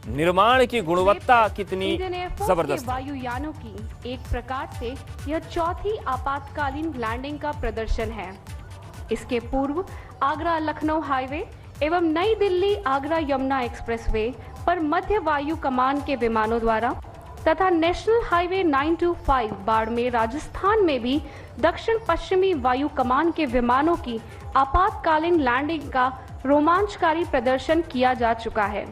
निर्माण की गुणवत्ता कितनी जबरदस्त। वायुयानों की एक प्रकार से यह चौथी आपातकालीन लैंडिंग का प्रदर्शन है। इसके पूर्व आगरा लखनऊ हाईवे एवं नई दिल्ली आगरा यमुना एक्सप्रेसवे पर मध्य वायु कमान के विमानों द्वारा तथा नेशनल हाईवे 925 बाड़मेर राजस्थान में भी दक्षिण पश्चिमी वायु कमान के विमानों की आपातकालीन लैंडिंग का रोमांचकारी प्रदर्शन किया जा चुका है।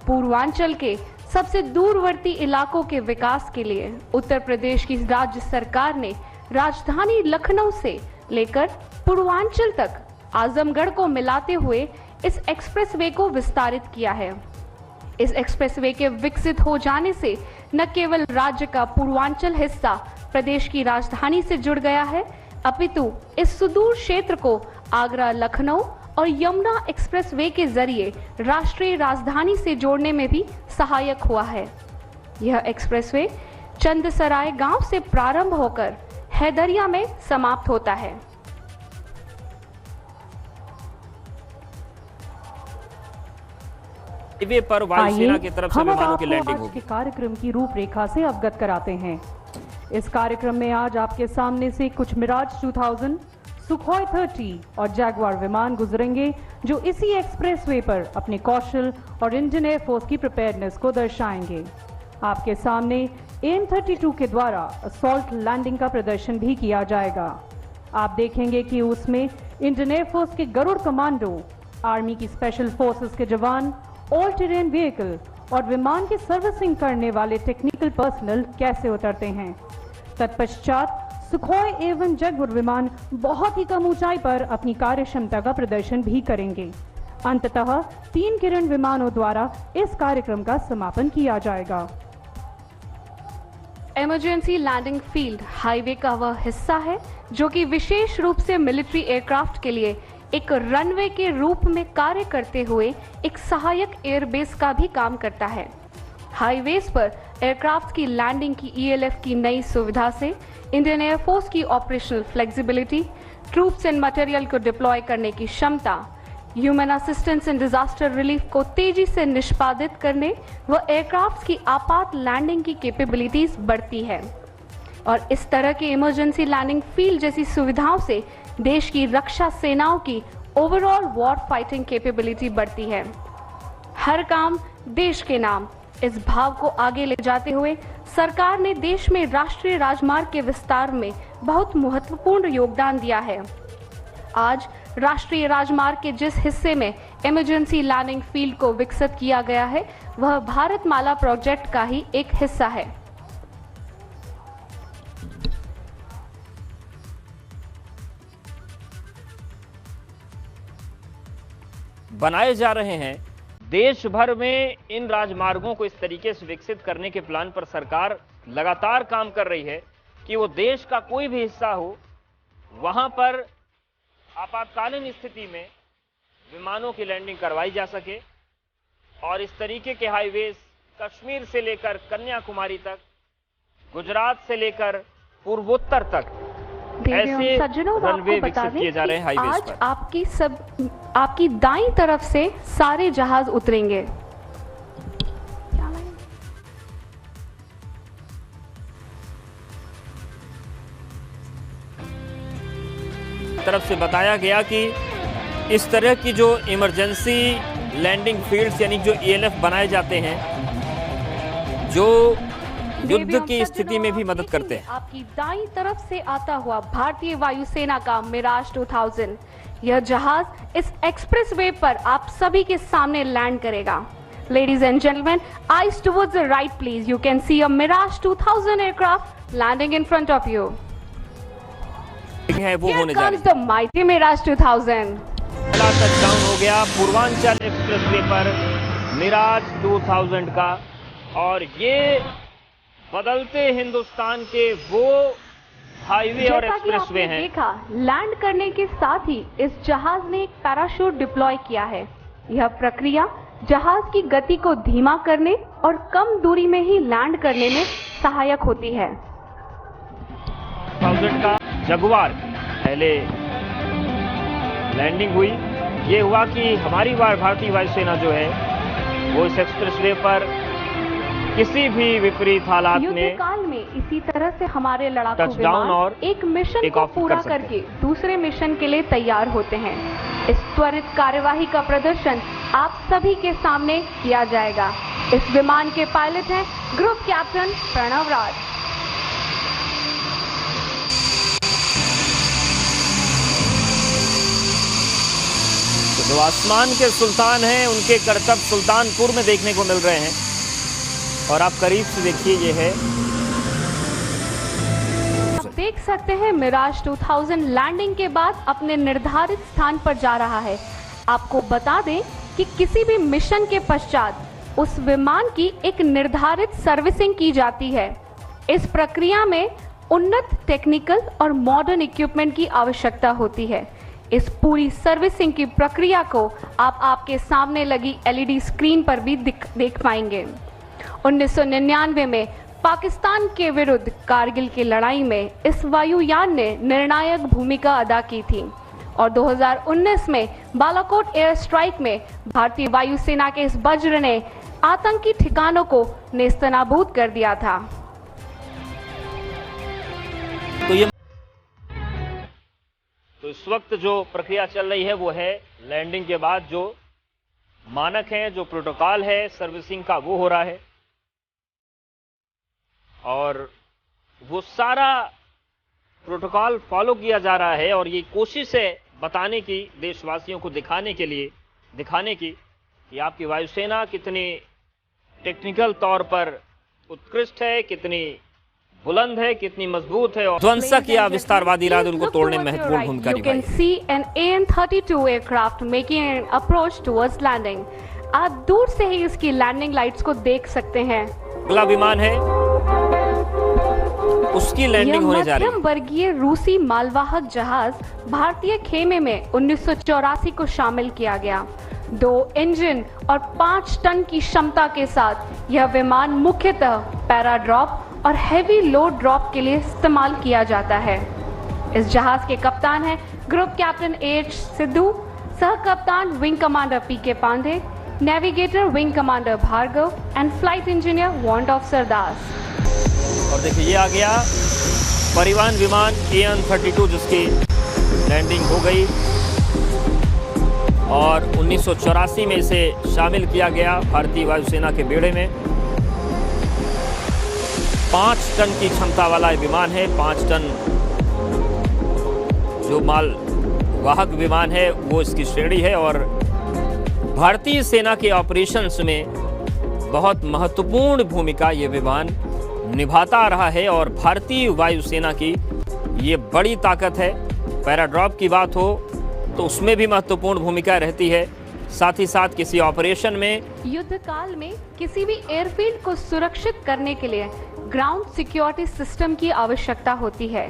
पूर्वांचल के सबसे दूरवर्ती इलाकों के विकास के लिए उत्तर प्रदेश की राज्य सरकार ने राजधानी लखनऊ से लेकर पूर्वांचल तक आजमगढ़ को मिलाते हुए इस एक्सप्रेसवे को विस्तारित किया है। इस एक्सप्रेसवे के विकसित हो जाने से न केवल राज्य का पूर्वांचल हिस्सा प्रदेश की राजधानी से जुड़ गया है, अपितु इस सुदूर क्षेत्र को आगरा लखनऊ और यमुना एक्सप्रेसवे के जरिए राष्ट्रीय राजधानी से जोड़ने में भी सहायक हुआ है। यह एक्सप्रेसवे चंदसराय गांव से प्रारंभ होकर हैदरिया में समाप्त होता है। हाईवे पर वायुसेना की तरफ से विमानों की लैंडिंग होगी। आज के कार्यक्रम की रूपरेखा से अवगत कराते हैं। इस कार्यक्रम में आज आपके सामने से कुछ मिराज 2000, सुखोई 30 और जैगवार विमान गुजरेंगे, जो इसी एक्सप्रेसवे पर अपने कौशल और इंडियन एयरफोर्स की प्रिपेयर्डनेस को दर्शाएंगे। आपके सामने AN-32 के द्वारा असॉल्ट लैंडिंग का प्रदर्शन भी किया जाएगा। आप देखेंगे कि उसमें इंडियन एयरफोर्स के गरुड़ कमांडो, आर्मी की स्पेशल फोर्सेस के जवान, ऑल टेरेन व्हीकल और विमान की सर्विसिंग करने वाले टेक्निकल पर्सनल कैसे उतरते हैं। तत्पश्चात सुखोई एवं जैगुआर विमान बहुत ही कम ऊंचाई पर अपनी कार्य क्षमता का प्रदर्शन भी करेंगे। अंततः 3 किरण विमानों द्वारा इस कार्यक्रम का समापन किया जाएगा। इमरजेंसी लैंडिंग फील्ड हाईवे का वह हिस्सा है जो कि विशेष रूप से मिलिट्री एयरक्राफ्ट के लिए एक रनवे के रूप में कार्य करते हुए एक सहायक एयरबेस का भी काम करता है। हाईवेज पर एयरक्राफ्ट की लैंडिंग की ELF की नई सुविधा से इंडियन एयरफोर्स की operational flexibility, troops and material को डिप्लॉय करने की क्षमता, human assistance and disaster relief को तेजी से निष्पादित करने व एयरक्राफ्ट की आपात लैंडिंग की कैपेबिलिटीज बढ़ती है। और इस तरह के इमरजेंसी लैंडिंग फील्ड जैसी सुविधाओं से देश की रक्षा सेनाओं की ओवरऑल वॉर फाइटिंग कैपेबिलिटी बढ़ती है। हर काम देश के नाम, इस भाव को आगे ले जाते हुए सरकार ने देश में राष्ट्रीय राजमार्ग के विस्तार में बहुत महत्वपूर्ण योगदान दिया है। आज राष्ट्रीय राजमार्ग के जिस हिस्से में इमरजेंसी लैंडिंग फील्ड को विकसित किया गया है, वह भारतमाला प्रोजेक्ट का ही एक हिस्सा है। बनाए जा रहे हैं देश भर में इन राजमार्गों को इस तरीके से विकसित करने के प्लान पर सरकार लगातार काम कर रही है कि वो देश का कोई भी हिस्सा हो, वहां पर आपातकालीन स्थिति में विमानों की लैंडिंग करवाई जा सके। और इस तरीके के हाईवेज कश्मीर से लेकर कन्याकुमारी तक, गुजरात से लेकर पूर्वोत्तर तक ऐसे रनवे विकसित किए जा रहे हैं हाईवेज पर। आज आपकी दाईं तरफ से सारे जहाज उतरेंगे। तरफ से बताया गया कि इस तरह की जो इमरजेंसी लैंडिंग फील्ड्स यानी जो ELF बनाए जाते हैं, जो युद्ध की स्थिति में भी मदद करते हैं। आपकी दाईं तरफ से आता हुआ भारतीय वायुसेना का मिराज 2000, यह जहाज इस एक्सप्रेसवे पर आप सभी के सामने लैंड करेगा। Ladies and gentlemen, eyes towards the right please. You can see a Mirage 2000 aircraft landing in front of you. है वो होने जा रही है। Here comes the mighty Mirage 2000. पहला टचडाउन हो गया पूर्वांचल एक्सप्रेसवे पर मिराज 2000 का, और ये बदलते हिंदुस्तान के वो हाईवे और एक्सप्रेसवे हैं। देखा, लैंड करने के साथ ही इस जहाज ने एक पैराशूट डिप्लॉय किया है। यह प्रक्रिया जहाज की गति को धीमा करने और कम दूरी में ही लैंड करने में सहायक होती है। 1000 का जगुआर पहले लैंडिंग हुई। ये हुआ कि हमारी भारतीय वायुसेना जो है वो इस एक्सप्रेसवे पर किसी भी विपरीत हालात में युद्ध काल में इसी तरह से हमारे लड़ाकू टचडाउन विमान और एक मिशन टेक को ऑफ पूरा कर सकते करके दूसरे मिशन के लिए तैयार होते हैं। इस त्वरित कार्यवाही का प्रदर्शन आप सभी के सामने किया जाएगा। इस विमान के पायलट हैं ग्रुप कैप्टन प्रणव राज। जो आसमान के सुल्तान हैं उनके करतब सुल्तानपुर में देखने को मिल रहे हैं और आप करीब से देखिए, ये है, आप देख सकते हैं मिराज 2000 लैंडिंग के बाद अपने निर्धारित स्थान पर जा रहा है। आपको बता दें कि किसी भी मिशन के पश्चात उस विमान की एक निर्धारित सर्विसिंग की जाती है। इस प्रक्रिया में उन्नत टेक्निकल और मॉडर्न इक्विपमेंट की आवश्यकता होती है। इस पूरी सर्विसिंग की प्रक्रिया को आप आपके सामने लगी एलईडी स्क्रीन पर भी देख पाएंगे। 1999 में पाकिस्तान के विरुद्ध कारगिल की लड़ाई में इस वायुयान ने निर्णायक भूमिका अदा की थी और 2019 में बालाकोट एयर स्ट्राइक में भारतीय वायुसेना के इस वज्र ने आतंकी ठिकानों को नेस्तनाबूद कर दिया था। तो इस वक्त जो प्रक्रिया चल रही है वो है लैंडिंग के बाद जो मानक हैं, जो प्रोटोकॉल है सर्विसिंग का, वो हो रहा है और वो सारा प्रोटोकॉल फॉलो किया जा रहा है और ये कोशिश है बताने की, देशवासियों को दिखाने की कि आपकी वायुसेना कितनी टेक्निकल तौर पर उत्कृष्ट है, कितनी बुलंद है, कितनी मजबूत है और ध्वंसक या विस्तारवादी इरादे उनको तोड़ने में महत्वपूर्ण भूमिका निभाई। You can see an AN-32 aircraft making an approach towards landing. आप दूर से ही इसकी लैंडिंग लाइट्स को देख सकते हैं। अगला विमान है, उसकी लैंडिंग होने जा रही है। मध्यम वर्गीय रूसी मालवाहक जहाज भारतीय खेमे में 1984 को शामिल किया गया। 2 इंजन और 5 टन की क्षमता के साथ यह विमान मुख्यतः पैराड्रॉप और हैवी लोड ड्रॉप के लिए इस्तेमाल किया जाता है। इस जहाज के कप्तान हैं ग्रुप कैप्टन AH सिद्धू, सह कप्तान wing commander PK Pandey, navigator wing commander Bhargava and flight engineer ward officer Das. और देखिए ये आ गया परिवहन विमान AN-32 जिसकी लैंडिंग हो गई और 1984 में इसे शामिल किया गया भारतीय वायुसेना के बेड़े में। 5 टन की क्षमता वाला विमान है। 5 टन जो माल वाहक विमान है वो इसकी श्रेणी है और भारतीय सेना के ऑपरेशंस में बहुत महत्वपूर्ण भूमिका ये विमान निभाता रहा है और भारतीय वायुसेना की ये बड़ी ताकत है। पैराड्रॉप की बात हो तो उसमें भी महत्वपूर्ण भूमिका रहती है। साथ ही साथ किसी ऑपरेशन में, युद्ध काल में किसी भी एयरफील्ड को सुरक्षित करने के लिए ग्राउंड सिक्योरिटी सिस्टम की आवश्यकता होती है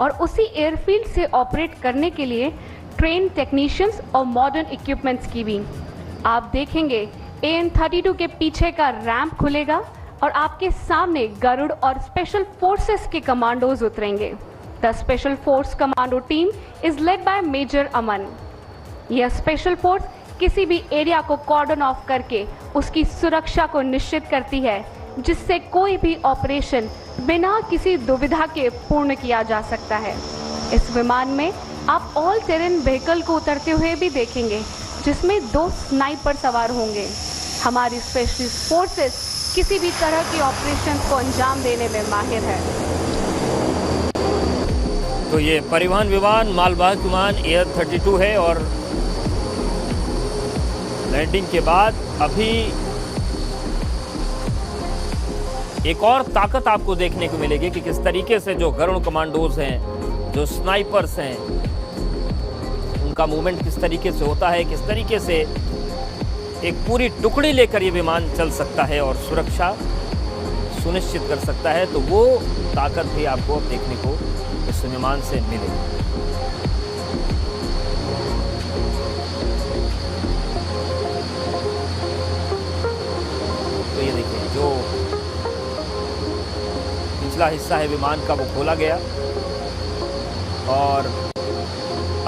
और उसी एयरफील्ड से ऑपरेट करने के लिए ट्रेन टेक्नीशियंस और मॉडर्न इक्विपमेंट्स की भी। आप देखेंगे AN-32 के पीछे का रैंप खुलेगा और आपके सामने गरुड़ और स्पेशल फोर्सेस के कमांडोज उतरेंगे। The special force commando team is led by major Aman. यह स्पेशल फोर्स किसी भी एरिया को कॉर्डन ऑफ करके उसकी सुरक्षा को निश्चित करती है, जिससे कोई भी ऑपरेशन बिना किसी दुविधा के पूर्ण किया जा सकता है। इस विमान में आप ऑल टेरेन व्हीकल को उतरते हुए भी देखेंगे, जिसमें 2 स्नाइपर सवार होंगे। हमारी स्पेशलिस्ट फोर्सेस किसी भी तरह के ऑपरेशन को अंजाम देने में माहिर है। तो ये परिवहन विमान, मालवाहक विमान AN-32 है और लैंडिंग के बाद अभी एक और ताकत आपको देखने को मिलेगी कि किस तरीके से जो गरुड़ कमांडोज हैं, जो स्नाइपर्स हैं, उनका मूवमेंट किस तरीके से होता है, किस तरीके से एक पूरी टुकड़ी लेकर ये विमान चल सकता है और सुरक्षा सुनिश्चित कर सकता है। तो वो ताकत भी आपको देखने को इस विमान से मिलेगी। तो ये देखिए जो पिछला हिस्सा है विमान का वो खोला गया और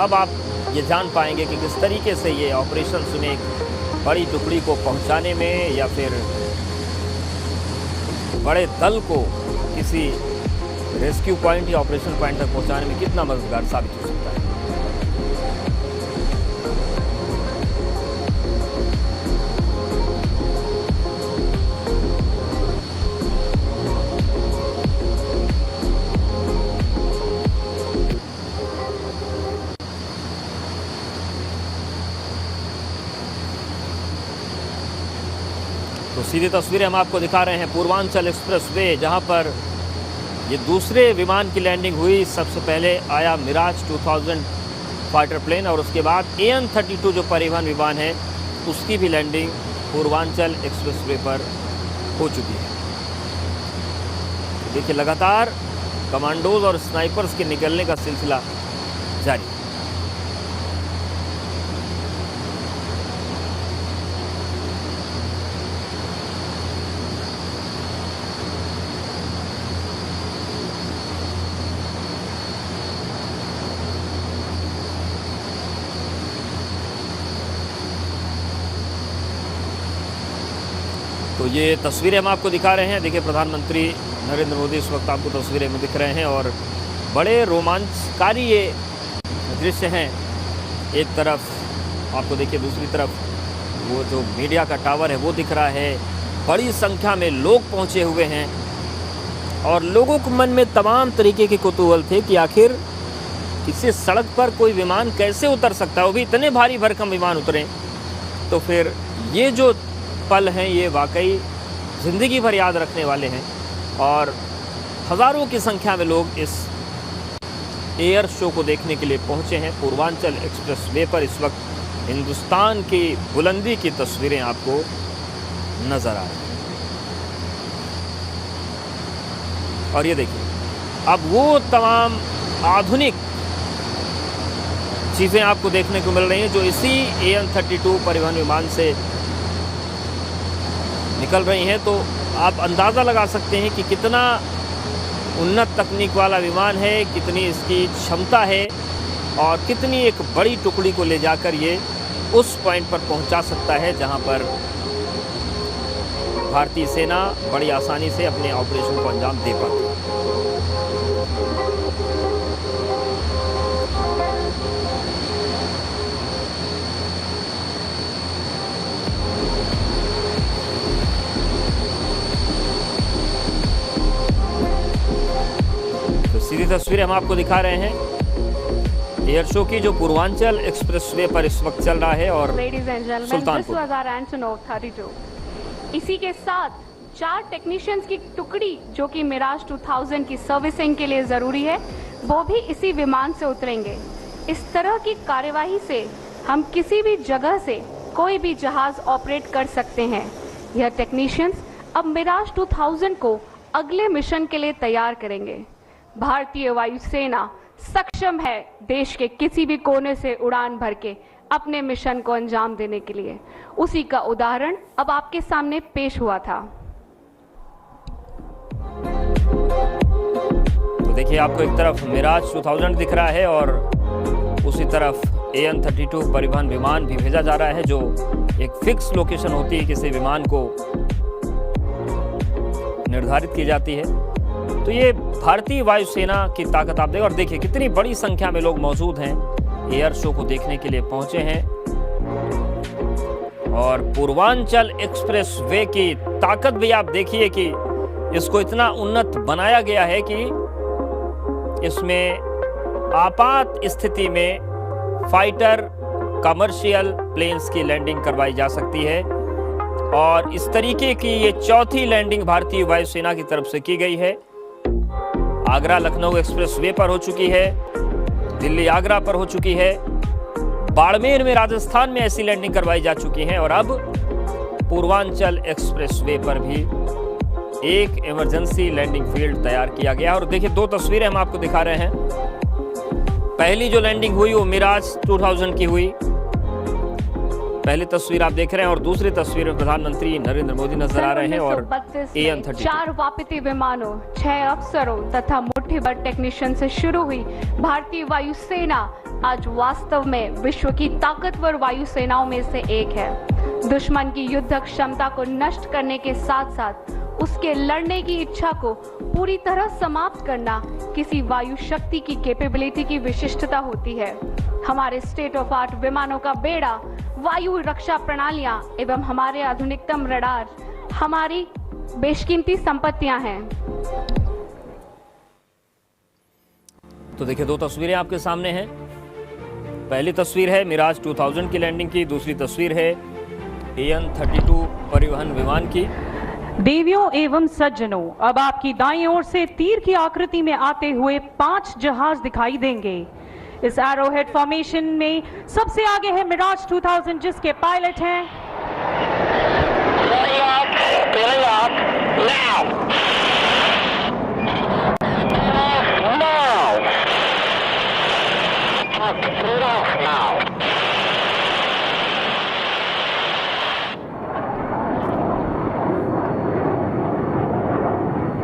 अब आप ये जान पाएंगे कि किस तरीके से ये ऑपरेशन में बड़ी टुकड़ी को पहुंचाने में या फिर बड़े दल को किसी रेस्क्यू पॉइंट या ऑपरेशन पॉइंट तक पहुंचाने में कितना मददगार साबित हो सकता है। तो सीधी तस्वीरें हम आपको दिखा रहे हैं पूर्वांचल एक्सप्रेस वे, जहां पर ये दूसरे विमान की लैंडिंग हुई। सबसे पहले आया मिराज 2000 फाइटर प्लेन और उसके बाद AN-32 जो परिवहन विमान है उसकी भी लैंडिंग पूर्वांचल एक्सप्रेस वे पर हो चुकी है। देखिए लगातार कमांडोज और स्नाइपर्स के निकलने का सिलसिला जारी। तो ये तस्वीरें हम आपको दिखा रहे हैं। देखिए प्रधानमंत्री नरेंद्र मोदी इस वक्त आपको तस्वीरें में दिख रहे हैं और बड़े रोमांचकारी ये दृश्य हैं। एक तरफ आपको देखिए, दूसरी तरफ वो जो मीडिया का टावर है वो दिख रहा है। बड़ी संख्या में लोग पहुंचे हुए हैं और लोगों के मन में तमाम तरीके के कौतूहल थे कि आखिर किसी सड़क पर कोई विमान कैसे उतर सकता है, वो भी इतने भारी भरकम विमान उतरे। तो फिर ये जो पल हैं ये वाकई ज़िंदगी भर याद रखने वाले हैं और हज़ारों की संख्या में लोग इस एयर शो को देखने के लिए पहुंचे हैं। पूर्वांचल एक्सप्रेस वे पर इस वक्त हिंदुस्तान की बुलंदी की तस्वीरें आपको नज़र आ रही हैं। और ये देखिए, अब वो तमाम आधुनिक चीज़ें आपको देखने को मिल रही हैं जो इसी AN-32 परिवहन विमान से निकल रही हैं। तो आप अंदाज़ा लगा सकते हैं कि कितना उन्नत तकनीक वाला विमान है, कितनी इसकी क्षमता है और कितनी एक बड़ी टुकड़ी को ले जाकर ये उस पॉइंट पर पहुंचा सकता है जहां पर भारतीय सेना बड़ी आसानी से अपने ऑपरेशन को अंजाम दे पाती है। सीधी तस्वीरें हम आपको दिखा रहे हैं एयर शो की जो पूर्वांचल एक्सप्रेस वे पर इस वक्त चल रहा है। और सुल्तानपुर इसी के साथ 4 टेक्नीशियंस की टुकड़ी जो कि मिराज 2000 की सर्विसिंग के लिए जरूरी है वो भी इसी विमान से उतरेंगे। इस तरह की कार्यवाही से हम किसी भी जगह से कोई भी जहाज ऑपरेट कर सकते हैं। यह टेक्नीशियंस अब मिराज 2000 को अगले मिशन के लिए तैयार करेंगे। भारतीय वायुसेना सक्षम है देश के किसी भी कोने से उड़ान भर के अपने मिशन को अंजाम देने के लिए। उसी का उदाहरण अब आपके सामने पेश हुआ था। तो देखिए, आपको एक तरफ मिराज 2000 दिख रहा है और उसी तरफ AN-32 परिवहन विमान भी भेजा जा रहा है जो एक फिक्स लोकेशन होती है किसी विमान को निर्धारित की जाती है। तो ये भारतीय वायुसेना की ताकत आप देखिए और देखिए कितनी बड़ी संख्या में लोग मौजूद हैं, एयर शो को देखने के लिए पहुंचे हैं। और पूर्वांचल एक्सप्रेस वे की ताकत भी आप देखिए कि इसको इतना उन्नत बनाया गया है कि इसमें आपात स्थिति में फाइटर कमर्शियल प्लेन्स की लैंडिंग करवाई जा सकती है। और इस तरीके की ये चौथी लैंडिंग भारतीय वायुसेना की तरफ से की गई है। आगरा लखनऊ एक्सप्रेस वे पर हो चुकी है, दिल्ली आगरा पर हो चुकी है, बाड़मेर में राजस्थान में ऐसी लैंडिंग करवाई जा चुकी है और अब पूर्वांचल एक्सप्रेस वे पर भी एक इमरजेंसी लैंडिंग फील्ड तैयार किया गया। और देखिए 2 तस्वीरें हम आपको दिखा रहे हैं। पहली जो लैंडिंग हुई वो मिराज 2000 की हुई, पहली तस्वीर आप देख रहे हैं और दूसरी तस्वीर में प्रधानमंत्री नरेंद्र मोदी नजर आ रहे हैं और AN-32 4 वापसी विमानों, 6 अफसरों तथा मुट्ठीभर टेक्नीशियन से शुरू हुई भारतीय वायुसेना आज वास्तव में विश्व की ताकतवर वायुसेनाओं में से एक है। दुश्मन की युद्ध क्षमता को नष्ट करने के साथ साथ उसके लड़ने की इच्छा को पूरी तरह समाप्त करना किसी वायु शक्ति की कैपेबिलिटी की विशिष्टता होती है। हमारे स्टेट ऑफ आर्ट विमानों का बेड़ा, वायु रक्षा प्रणालियां एवं हमारे आधुनिकतम रडार हमारी बेशकीमती संपत्तियां हैं। तो देखिए, दो तस्वीरें आपके सामने हैं। पहली तस्वीर है मिराज 2000 की लैंडिंग की, दूसरी तस्वीर है AN-32 परिवहन विमान की। देवियों एवं सज्जनों, अब आपकी दाईं ओर से तीर की आकृति में आते हुए 5 जहाज दिखाई देंगे। इस एरोहेड फॉर्मेशन में सबसे आगे है मिराज 2000 जिसके पायलट हैं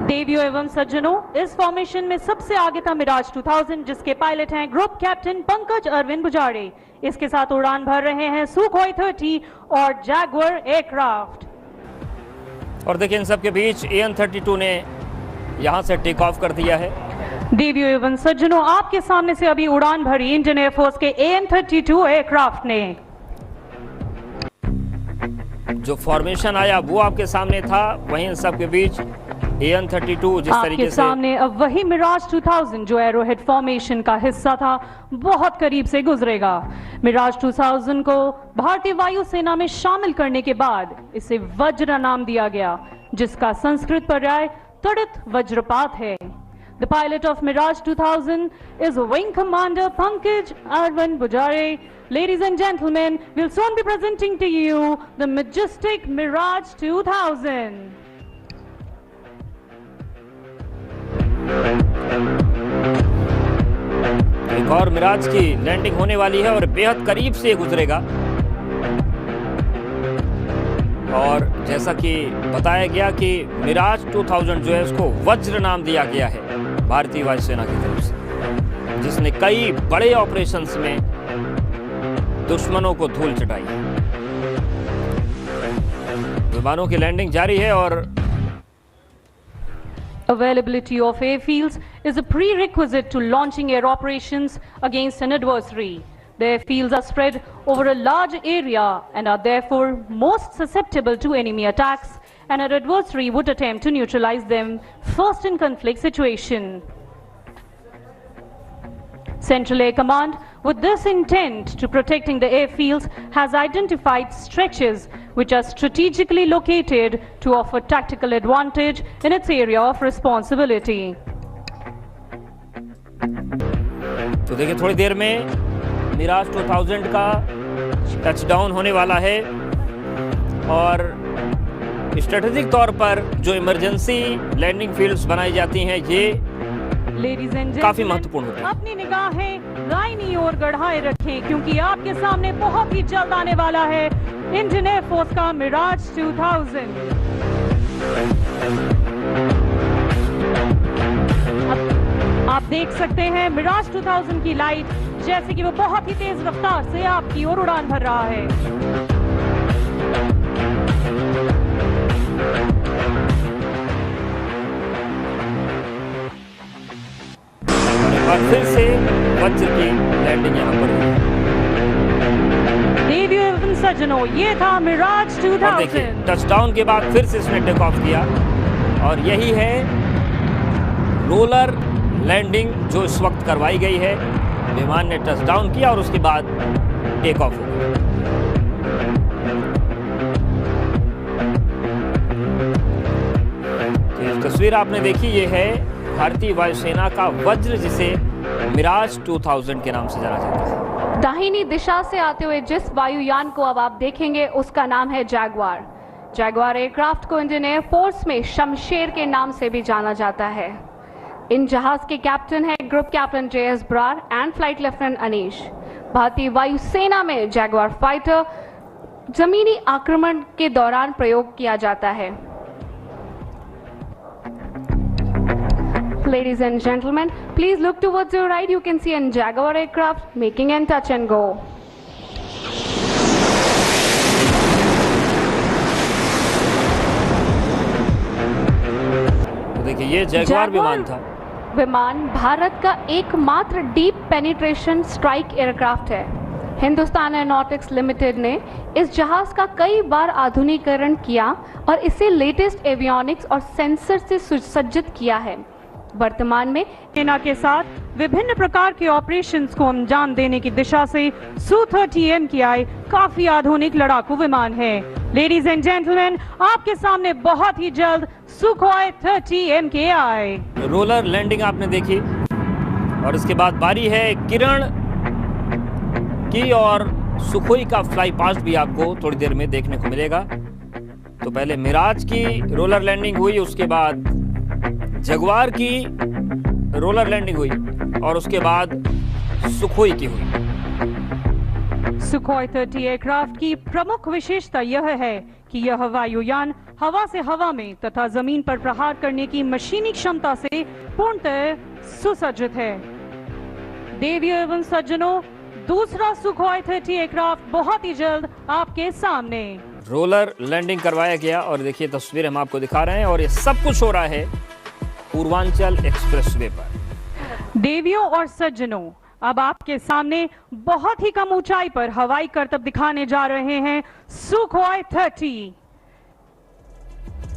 देवियों एवं सज्जनों, इस फॉर्मेशन में सबसे आगे था मिराज 2000 जिसके पायलट हैं ग्रुप कैप्टन पंकज अरविंद बुजारे। इसके साथ उड़ान भर रहे हैं सुखोई 30 और जैगुआर एयरक्राफ्ट। और देखिए, इन सब के बीच AN-32 ने यहां से टेक ऑफ कर दिया है। देवियों एवं सज्जनों, आपके सामने से अभी उड़ान भरी इंडियन एयरफोर्स के AN-32 एयरक्राफ्ट ने। जो फॉर्मेशन आया वो आपके सामने था, वहीं इन सब के बीच AN-32 जिस तरीके से सामने अब वही मिराज 2000 जो एरोहेड फॉर्मेशन का हिस्सा था बहुत करीब से गुजरेगा। मिराज 2000 को भारतीय वायुसेना में शामिल करने के बाद इसे वज्र नाम दिया गया, जिसका संस्कृत पर्याय त्वरित वज्रपात है। The pilot of Mirage 2000 is Wing Commander Pankaj Arvind Bujare. Ladies and gentlemen, we'll soon be presenting to you the majestic Mirage 2000. एक और मिराज की लैंडिंग होने वाली है और बेहद करीब से गुजरेगा। और जैसा कि बताया गया कि मिराज 2000 जो है उसको वज्र नाम दिया गया है भारतीय वायुसेना की तरफ से, जिसने कई बड़े ऑपरेशंस में दुश्मनों को धूल चटाई है। विमानों की लैंडिंग जारी है और Availability of airfields is a prerequisite to launching air operations against an adversary. The airfields are spread over a large area and are therefore most susceptible to enemy attacks, and an adversary would attempt to neutralize them first in conflict situation. Central Air Command, with this intent to protecting the airfields, has identified stretches which are strategically located to offer tactical advantage in its area of responsibility. तो देखिए, थोड़ी देर में मिराज 2000 का touchdown होने वाला है और strategic तौर पर जो इमरजेंसी लैंडिंग फील्ड्स बनाई जाती हैं ये काफी महत्वपूर्ण होते हैं। अपनी निगाहें दाहिनी ओर गढ़ाए रखें क्योंकि आपके सामने बहुत ही जल्द आने वाला है इंडियन एयरफोर्स का मिराज 2000। आप देख सकते हैं मिराज 2000 की लाइट जैसे कि वो बहुत ही तेज रफ्तार से आपकी ओर उड़ान भर रहा है। और फिर से वज्र की लैंडिंग यहाँ पर हुई। देवियों एवं सज्जनों, ये था मिराज 2000। देखिए, टचडाउन के बाद फिर से इसने टेक ऑफ किया और यही है रोलर लैंडिंग जो इस वक्त करवाई गई है। विमान ने टचडाउन किया और उसके बाद टेक ऑफ हो गया। तो तस्वीर आपने देखी, ये है भारतीय वायुसेना का वज्र जिसे मिराज 2000 के नाम से जाना जाता है। दाहिनी दिशा से आते हुए जिस वायुयान को अब आप देखेंगे उसका नाम है जैगुआर। जैगुआर एयरक्राफ्ट को इंडियन एयरफोर्स में शमशेर के नाम से भी जाना जाता है। इन जहाज के कैप्टन हैं group captain JS Brar and flight lieutenant Anish. भारतीय वायुसेना में जैगुआर फाइटर जमीनी आक्रमण के दौरान प्रयोग किया जाता है। Ladies and gentlemen, please look towards your right. You can see a Jaguar aircraft making an touch and go. देखिए ये जैगवार विमान था। विमान भारत का एकमात्र डीप पेनिट्रेशन स्ट्राइक एयरक्राफ्ट है। हिंदुस्तान एरोनॉटिक्स लिमिटेड ने इस जहाज का कई बार आधुनिकीकरण किया और इसे लेटेस्ट एवियोनिक्स और सेंसर से सुसज्जित किया है। वर्तमान में सेना के साथ विभिन्न प्रकार के ऑपरेशंस को अंजाम देने की दिशा से Su-30 MKI काफी आधुनिक लड़ाकू विमान है। लेडीज एंड जेंटलमैन, आपके सामने बहुत ही जल्द Sukhoi 30 MKI। रोलर लैंडिंग आपने देखी और इसके बाद बारी है किरण की और सुखोई का फ्लाई पास्ट भी आपको थोड़ी देर में देखने को मिलेगा। तो पहले मिराज की रोलर लैंडिंग हुई, उसके बाद जगवार की रोलर लैंडिंग हुई और उसके बाद सुखोई की हुई। Sukhoi 30 एयरक्राफ्ट की प्रमुख विशेषता यह है कि यह वायुयान हवा से हवा में तथा जमीन पर प्रहार करने की मशीनी क्षमता से पूर्णतः सुसज्जित है। देवियों एवं सज्जनों, दूसरा Sukhoi 30 एयरक्राफ्ट बहुत ही जल्द आपके सामने। रोलर लैंडिंग करवाया गया और देखिए तस्वीर हम आपको दिखा रहे हैं और ये सब कुछ हो रहा है पूर्वांचल एक्सप्रेसवे पर। देवियों और सज्जनों, अब आपके सामने बहुत ही कम ऊंचाई पर हवाई करतब दिखाने जा रहे हैं Sukhoi 30।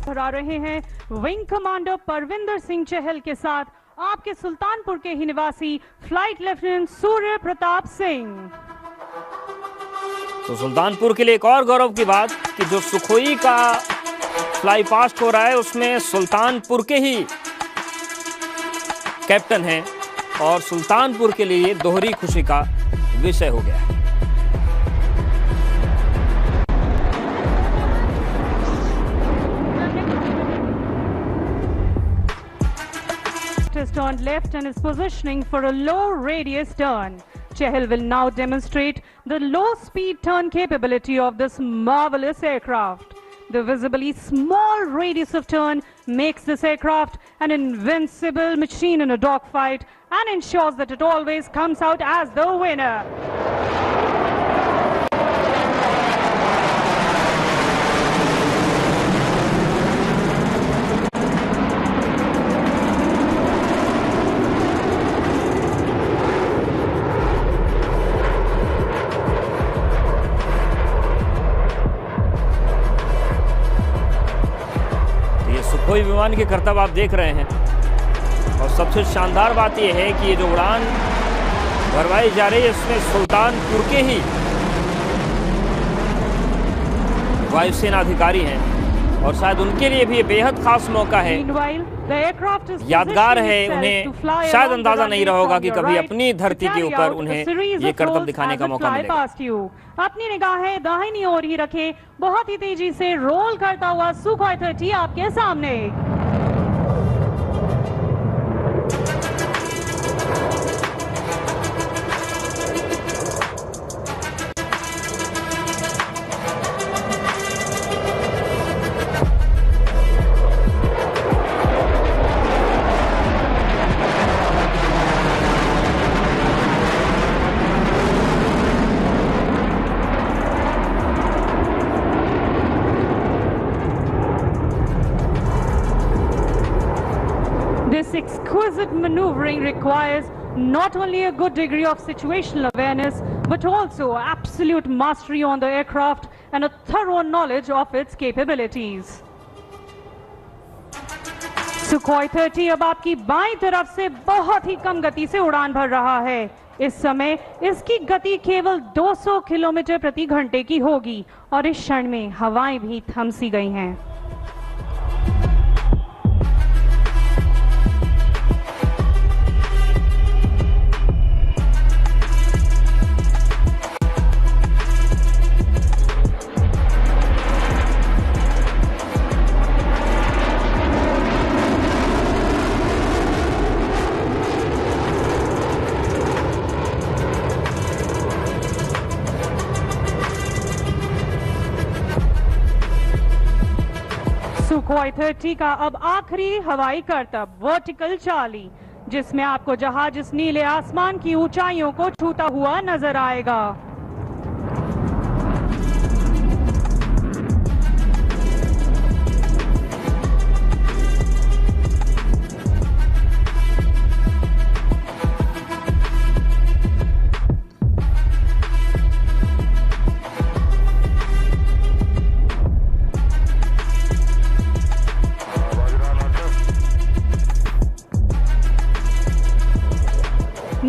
आ रहे हैं विंग कमांडर परविंदर सिंह चहल के साथ आपके सुल्तानपुर के ही निवासी फ्लाइट लेफ्टिनेंट सूर्य प्रताप सिंह। तो सुल्तानपुर के लिए एक और गौरव की बात कि जो सुखोई का फ्लाई पास्ट हो रहा है उसमें सुल्तानपुर के ही कैप्टन हैं और सुल्तानपुर के लिए दोहरी खुशी का विषय हो गया है। Has turned left and is positioning for a low radius turn. Chahal will now demonstrate the low speed turn capability of this marvelous aircraft. The visibly small radius of turn makes this aircraft an invincible machine in a dogfight and ensures that it always comes out as the winner. Sukhoi विमान के करतब आप देख रहे हैं और सबसे शानदार बात यह है कि ये जो उड़ान भरवाई जा रही है इसमें सुल्तानपुर के ही वायुसेना अधिकारी हैं और शायद उनके लिए भी ये बेहद खास मौका है, यादगार है। उन्हें शायद अंदाजा नहीं रहा होगा कि कभी अपनी धरती के ऊपर उन्हें ये करतब दिखाने का मौका मिलेगा। अपनी निगाहें दाहिनी ओर ही रखें, बहुत ही तेजी से रोल करता हुआ Sukhoi 30 आपके सामने। This exquisite maneuvering requires not only a good degree of situational awareness, but also absolute mastery on the aircraft and a thorough knowledge of its capabilities. Sukhoi 30 अब आपकी बाईं तरफ से बहुत ही कम गति से उड़ान भर रहा है। इस समय इसकी गति केवल 200 किलोमीटर प्रति घंटे की होगी और इस क्षण में हवाएं भी थम सी गई हैं। Sukhoi 30 का अब आखिरी हवाई करतब वर्टिकल चाली, जिसमें आपको जहाज इस नीले आसमान की ऊंचाइयों को छूता हुआ नजर आएगा।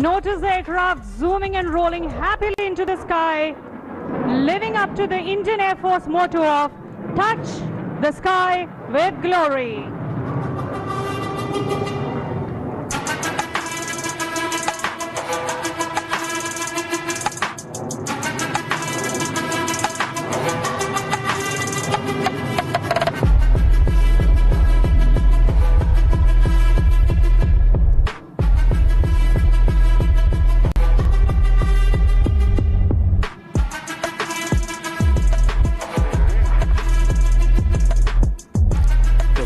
Notice the aircraft zooming and rolling happily into the sky, living up to the Indian Air Force motto of touch the sky with glory.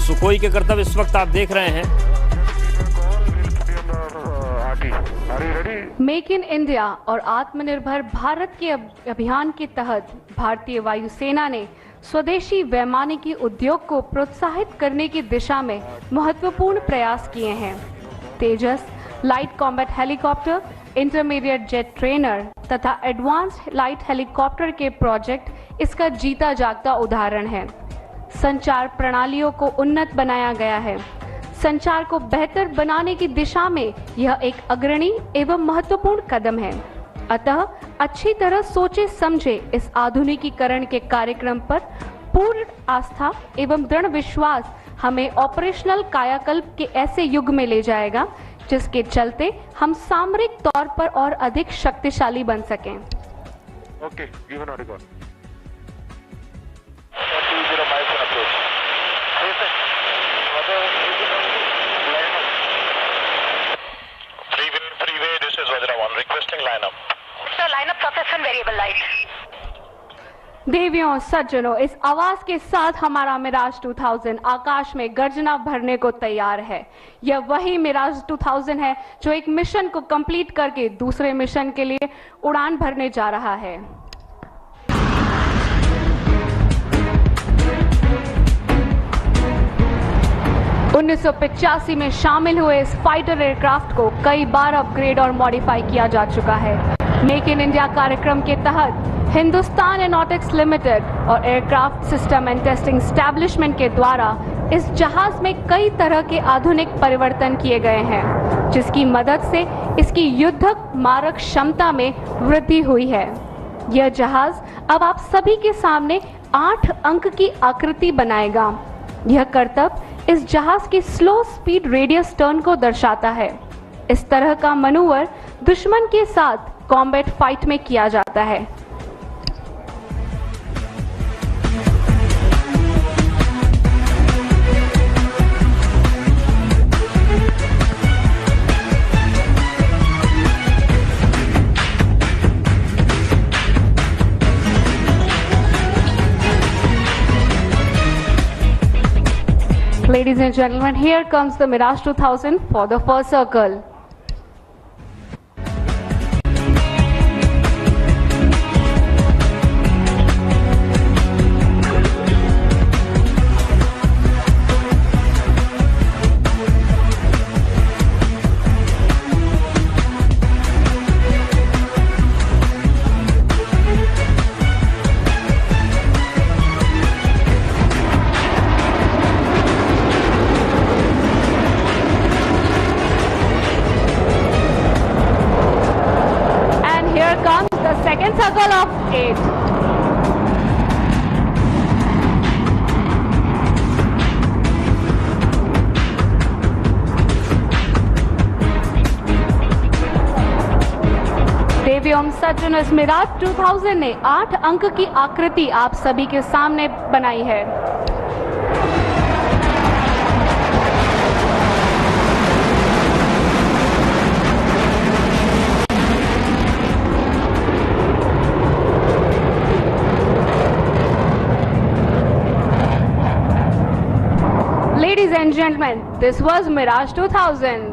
Sukhoi के कर्तव्य इस वक्त आप देख रहे हैं। मेक इन इंडिया और आत्मनिर्भर भारत के अभियान के तहत भारतीय वायुसेना ने स्वदेशी वैमानिकी उद्योग को प्रोत्साहित करने की दिशा में महत्वपूर्ण प्रयास किए हैं। Tejas light combat helicopter, intermediate jet trainer तथा एडवांस्ड लाइट हेलीकॉप्टर के प्रोजेक्ट इसका जीता जागता उदाहरण है। संचार प्रणालियों को उन्नत बनाया गया है। संचार को बेहतर बनाने की दिशा में यह एक अग्रणी एवं महत्वपूर्ण कदम है। अतः अच्छी तरह सोचे समझे इस आधुनिकीकरण के कार्यक्रम पर पूर्ण आस्था एवं दृढ़ विश्वास हमें ऑपरेशनल कायाकल्प के ऐसे युग में ले जाएगा जिसके चलते हम सामरिक तौर पर और अधिक शक्तिशाली बन सकें। Okay, give an order. 20 miles on approach. Freeway, this is Vajra 1, requesting lineup. Sir, lineup profession variable light. देवियों सज्जनों, इस आवाज के साथ हमारा मिराज 2000 आकाश में गर्जना भरने को तैयार है। यह वही मिराज 2000 है जो एक मिशन को कंप्लीट करके दूसरे मिशन के लिए उड़ान भरने जा रहा है। उन्नीस में शामिल हुए इस फाइटर एयरक्राफ्ट को कई बार अपग्रेड और मॉडिफाई किया जा चुका है। मेक इन इंडिया कार्यक्रम के तहत हिंदुस्तान एरोनॉटिक्स लिमिटेड और aircraft system and testing establishment के द्वारा इस जहाज में कई तरह के आधुनिक परिवर्तन किए गए हैं, जिसकी मदद से इसकी युद्धक मारक क्षमता में वृद्धि हुई है। यह जहाज अब आप सभी के सामने 8 अंक की आकृति बनाएगा। यह करतब इस जहाज की स्लो स्पीड रेडियस टर्न को दर्शाता है। इस तरह का मनूवर दुश्मन के साथ कॉम्बैट फाइट में किया जाता है। Ladies and gentlemen, here comes the Mirage 2000 for the first circle. Second circle of 8. देवियों सज्जनों, इस मिराज 2000 ने 8 अंक की आकृति आप सभी के सामने बनाई है। Ladies and gentlemen, this was Mirage 2000.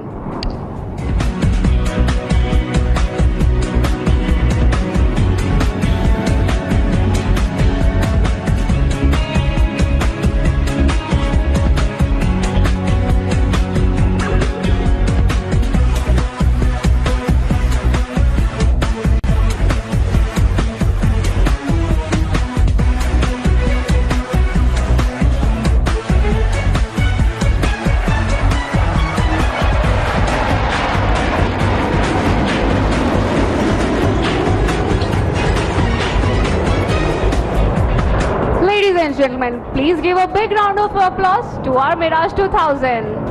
Please give a big round of applause to our Mirage 2000.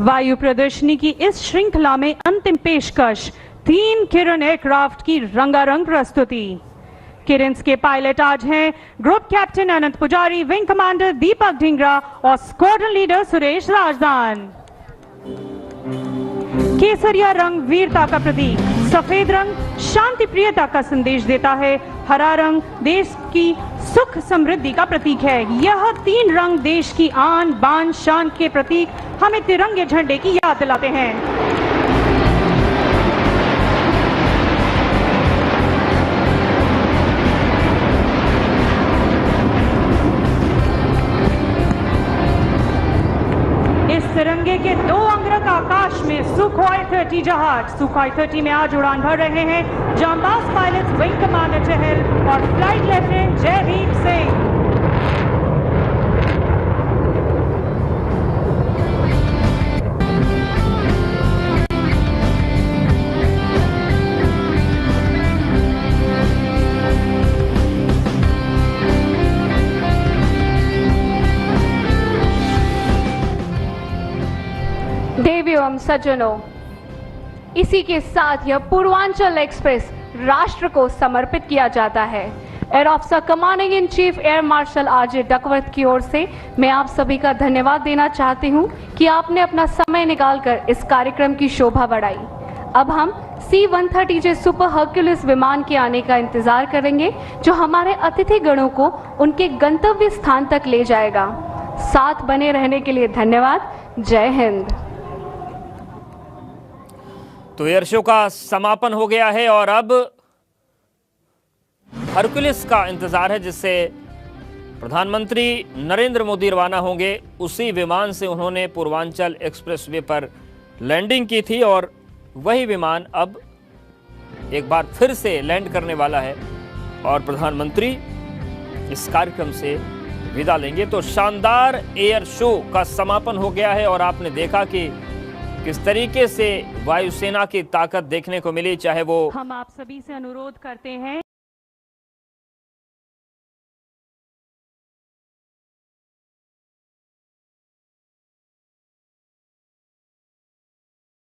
वायु प्रदर्शनी की इस श्रृंखला में अंतिम पेशकश 3 किरण एयरक्राफ्ट की रंगारंग प्रस्तुति। किरन्स के पायलट आज हैं ग्रुप कैप्टन अनंत पुजारी, विंग कमांडर दीपक ढिंगरा और स्क्वाड्रन लीडर सुरेश राजदान। केसरिया रंग वीरता का प्रतीक, सफेद रंग शांति प्रियता का संदेश देता है, हरा रंग देश की सुख समृद्धि का प्रतीक है। यह 3 रंग देश की आन बान शान के प्रतीक हमें तिरंगे झंडे की याद दिलाते हैं। इस तिरंगे के 2 अंगरख आकाश में सुखोई 30 जहाज सुखोई 30 में आज उड़ान भर रहे हैं जांबाज पायलट विंग कमांडर चहल और फ्लाइट लेफ्टिनेंट जयदीप सिंह। देवियों एवं सज्जनों, इसी के साथ यह पूर्वांचल एक्सप्रेस राष्ट्र को समर्पित किया जाता है। Air officer commanding in chief air marshal RJ Duckworth की ओर से मैं आप सभी का धन्यवाद देना चाहती हूं कि आपने अपना समय निकालकर इस कार्यक्रम की शोभा बढ़ाई। अब हम C-130J सुपर हर्क्यूलिस विमान के आने का इंतजार करेंगे, जो हमारे अतिथि गणों को उनके गंतव्य स्थान तक ले जाएगा। साथ बने रहने के लिए धन्यवाद। जय हिंद। तो एयर शो का समापन हो गया है और अब हरकुलिस का इंतजार है, जिससे प्रधानमंत्री नरेंद्र मोदी रवाना होंगे। उसी विमान से उन्होंने पूर्वांचल एक्सप्रेसवे पर लैंडिंग की थी और वही विमान अब एक बार फिर से लैंड करने वाला है और प्रधानमंत्री इस कार्यक्रम से विदा लेंगे। तो शानदार एयर शो का समापन हो गया है और आपने देखा कि किस तरीके से वायुसेना की ताकत देखने को मिली। चाहे वो हम आप सभी से अनुरोध करते हैं